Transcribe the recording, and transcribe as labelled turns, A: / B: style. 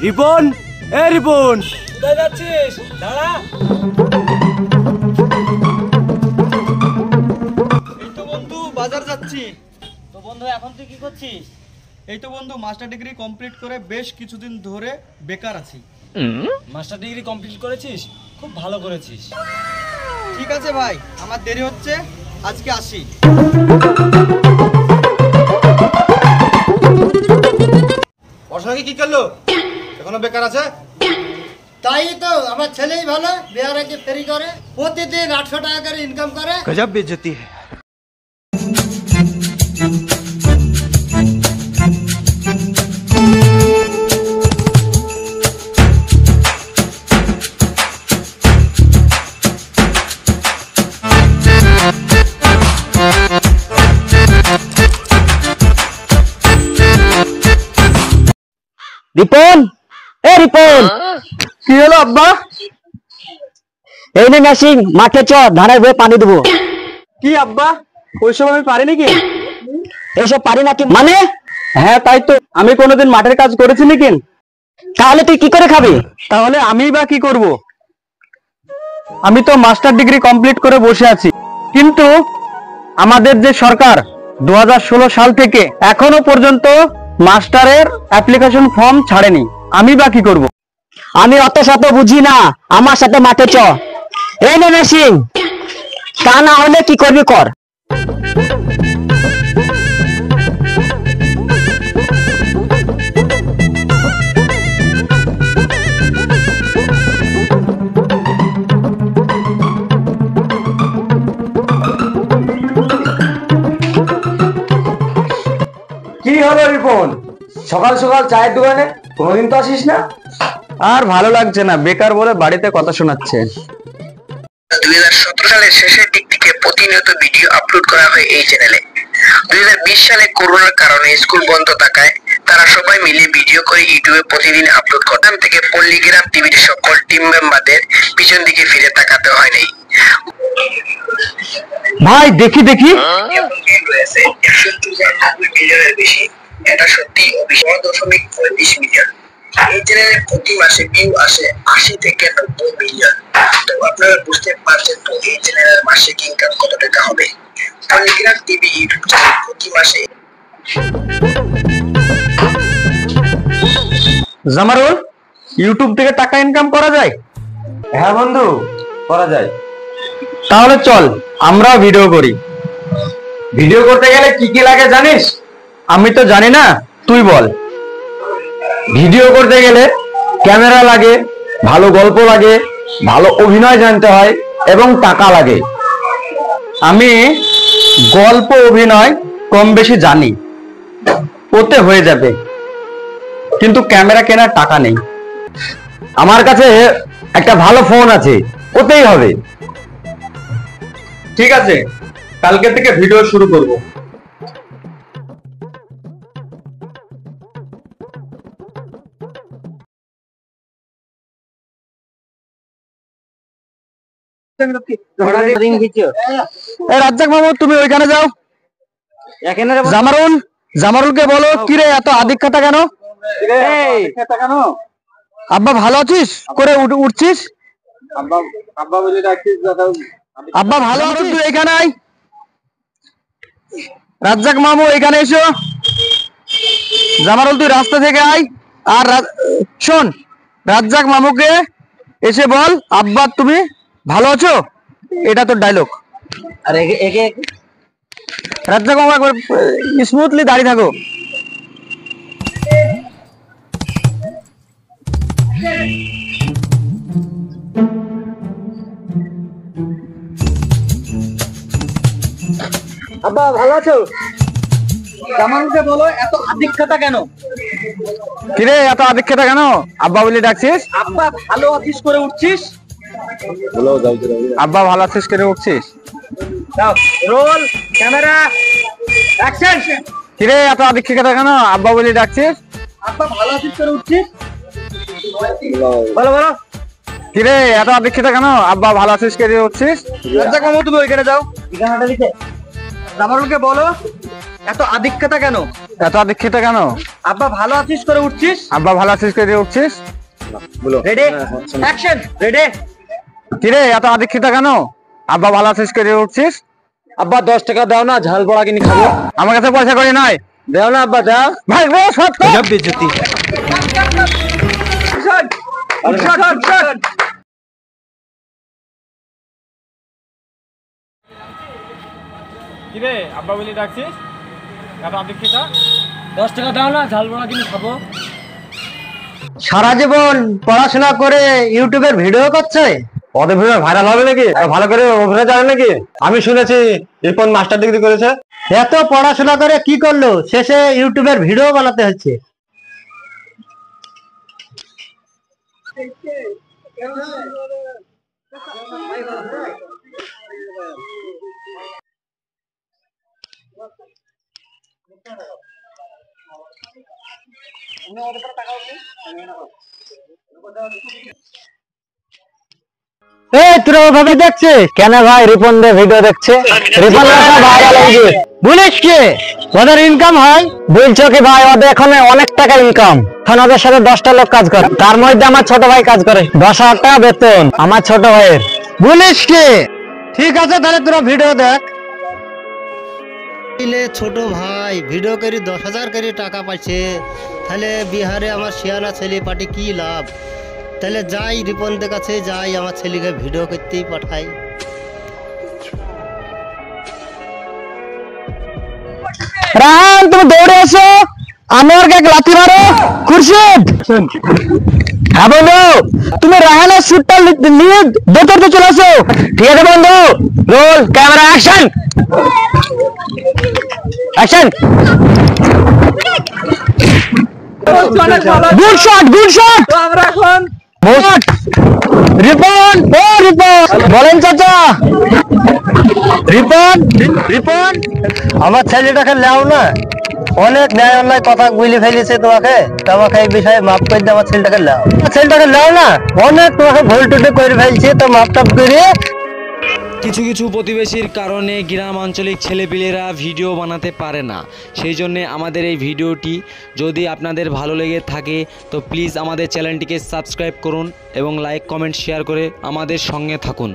A: রিপন, এ রিপন,
B: কোথায় যাচ্ছিস? দাঁড়া। এই তো বন্ধু বাজার যাচ্ছি।
C: তো বন্ধু এখন তুই কি করছিস?
B: এই তো বন্ধু মাস্টার ডিগ্রি কমপ্লিট করে বেশ কিছুদিন ধরে বেকার আছি।
C: মাস্টার ডিগ্রি কমপ্লিট করেছিস? খুব ভালো করেছিস।
B: ঠিক আছে ভাই, আমার দেরি হচ্ছে, আজকে আসি।
A: পড়াশোনা কি করলো? এখনো বেকার আছে?
D: তাই তো আমার ছেলেই ভালো, বিহারে ফেরি করে, প্রতিদিন 800 টাকা করে ইনকাম করে।
A: গজব বেইজ্জতি है।
E: রিপন, এ রিপন,
A: কি হলো আব্বা?
E: এই নে মেশিন, মাঠে চ, ধানের বয়ে পানি দেবো।
A: কি আব্বা, ওইসব আমি পারি নাকি?
E: এইসব পারি নাকি মানে?
A: হ্যাঁ তাই তো, আমি কোনোদিন মাঠের কাজ করেছি নাকি?
E: তাহলে তুই কি করে খাবি?
A: তাহলে আমি বা কি করব? আমি তো মাস্টার ডিগ্রি কমপ্লিট করে বসে আছি, কিন্তু আমাদের যে সরকার 2016 সাল থেকে এখনো পর্যন্ত মাস্টারের অ্যাপ্লিকেশন ফর্ম ছাড়েনি, আমি বা কি করব?
E: আমি অত শত বুঝি না, আমার সাথে মাঠে চ। এই নে মেশিন, তা না হলে কি করবি কর।
A: কি হলো রিপন, সকাল সকাল চায়ের দোকানে? কোনোদিন তো আসিস না। আর ভালো লাগছে না, বেকার বলে বাড়িতে কথা শোনাচ্ছে।
F: 2017 সালের শেষের দিক থেকে প্রতিনিয়ত ভিডিও আপলোড করা হয় এই চ্যানেলে। 2020 সালে করোনার কারণে স্কুল বন্ধ থাকায় তারা সবাই মিলে ভিডিও করে ইউটিউবে প্রতিদিন আপলোড করতাম থেকে পল্লীগ্রাম টিভির সকল টিম মেম্বারদের পিছন দিকে ফিরে তাকাতে হয়নি।
A: ভাই দেখি দেখি,
F: রয়েছে 193 মিলিয়নের বেশি। এটা সত্যি অবিশ্বাস্য। 9.35 মিলিয়ন। এই চ্যানেলে প্রতি মাসে ভিউ আসে 80 থেকে 90 মিলিয়ন। তো আপনারা বুঝতে পারছেন তো এই চ্যানেলের মাসিক ইনকাম কত টাকা হবে। পল্লীগ্রাম টিভি ইউটিউব চ্যানেল প্রতি মাসে।
A: জামারুল, ইউটিউব থেকে টাকা ইনকাম করা যায়? হ্যাঁ বন্ধু, করা যায়। তাহলে চল আমরাও ভিডিও করি। ভিডিও করতে গেলে কি কি লাগে জানিস? আমি তো জানি না, তুই বল। ভিডিও করতে গেলে ক্যামেরা লাগে, ভালো গল্প লাগে, ভালো অভিনয় জানতে হয় এবং টাকা লাগে। আমি গল্প অভিনয় কম বেশি জানি, ওতে হয়ে যাবে, কিন্তু ক্যামেরা কেনার টাকা নেই। আমার কাছে একটা ভালো ফোন আছে, ওতেই হবে। ঠিক আছে, কালকে থেকে ভিডিও শুরু করব। রাজ্জাক মামু, তুমি ওইখানে যাও। জামারুল, জামারুলকে বলো, কিরে এত আদিক্ষতা কেন? আব্বা ভালো আছিস করে উঠছিস? আব্বা ভালো আছিস? তুই এখানে আয়। রাজ্জাক মামু এখানে এসো। জামারুল তুই রাস্তা থেকে আয়। আর শোন, রাজ্জাক মামুকে এসে বল, আব্বা তুমি ভালো আছো, এটা তোর ডায়লগ।
E: আর একে
A: রাজ্জাক মামু একবার স্মুথলি দাঁড়িয়ে থাকো।
E: আব্বা ভালো আছো?
B: জামালকে বলো এত আদিক্ষতা কেন?
A: কিরে এত আদিক্ষতা কেন? আব্বা বলে ডাকছিস?
B: আব্বা ভালো অফিস করে উঠছিস?
A: আব্বা ভালো আছিস করে উঠছিস?
B: Role, camera, action.
A: কিরে এত আদিক্ষতা কেন? আব্বা বলে ডাকছিস?
B: আব্বা ভালো অফিস করে উঠছিস? বলো বলো।
A: কিরে এত আদিক্ষতা কেন? আব্বা ভালো আছিস করে উঠছিস?
B: রাজ্জাক মামু তুমি ওইখানে যাও।
E: ঠিকানাটা লিখে
B: জামালকে বলো
A: এত আদিক্ষেতা কেন?
G: এত আদিক্ষেতা কেন?
A: আব্বা ভালো আছিস করে উঠছিস?
G: আব্বা ভালো আছিস করে উঠছিস?
A: Ready action. রেডি।
G: কিরে এত আদিক্ষেতা কেন? আব্বা ভালো আছিস করে উঠছিস?
A: আব্বা 10 টাকা দাও না, ঝাল বড়া কিনে খাবো।
G: আমার কাছে পয়সা করি নাই।
A: দাও না আব্বা, দাও।
G: ভাই রে শট কর।
A: বেজতি।
C: কিরে আব্বা বলি ডাকছিস? এত আদিক্ষেতা? 10 টাকা দাও না, ঝাল বড়া কিনে খাবো।
D: সারা জীবন পড়াশোনা করে ইউটিউবের ভিডিও করছে।
G: ওদের ভিডিও ভাইরাল হবে নাকি? ভালো করে অভিনয় জানে নাকি? আমি শুনেছি রিপন মাস্টার ডিগ্রি করেছে।
D: এত পড়াশোনা করে কি করলো, শেষে ইউটিউবের ভিডিও বানাতে হচ্ছে।
E: এই তোরা ওভাবে দেখছিস কেন ভাই? রিপন দে ভিডিও দেখছে, রিপন ভাইরাল হয়েছে। বলিস কি ওদের ইনকাম হয়? বলছো কি ভাই? ওদের এখন অনেক টাকা ইনকাম। এখন ওদের সাথে 10টা লোক কাজ করে, তার মধ্যে আমার ছোট ভাই কাজ করে। 10,000 টাকা বেতন আমার ছোট ভাইয়ের।
D: বলিস কি? ঠিক আছে তাহলে তোরা ভিডিও দেখ। ছোট ভাই ভিডিও করে 10,000 করে টাকা পাচ্ছে, তাহলে বিহারে আমার শিয়ানা ছেলে পার্টি কি লাভ? তাহলে যাই রিপনদের কাছে যাই, আমার ছেলেকে ভিডিও করতেই পাঠাই।
E: রাহান তুমি দৌড়ে এসো, আমার গায়ে লাথি মারো। খুরশিদ হ্যাঁ বন্ধু, তুমি রাহানের শুটটা নিয়ে ভেতরতে চলে আসো। ঠিক আছে বন্ধু, roll camera action. Action. Good shot, good shot.
A: আমরা এখন
E: রিপন, ও রিপন বলেন চাচা। রিপন,
D: রিপন আমার ছেলেটাকে লেও না, অনেক ন্যায় অন্যায় কথা বলে ফেলেছে তোমাকে, তোমাকে এই বিষয়ে মাফ করে দিয়ে আমার ছেলেটাকে লেও। ছেলেটাকে লেও না, অনেক তোমাকে ভুল টুটি করে ফেলছে, তো মাপ টাপ করে।
H: কিছু কিছু প্রতিবেশীর কারণে গ্রাম আঞ্চলিক ছেলেপিলেরা ভিডিও বানাতে পারে না। সেই জন্যে আমাদের এই ভিডিওটি যদি আপনাদের ভালো লেগে থাকে তো প্লিজ আমাদের চ্যানেলটিকে সাবস্ক্রাইব করুন এবং লাইক কমেন্ট শেয়ার করে আমাদের সঙ্গে থাকুন।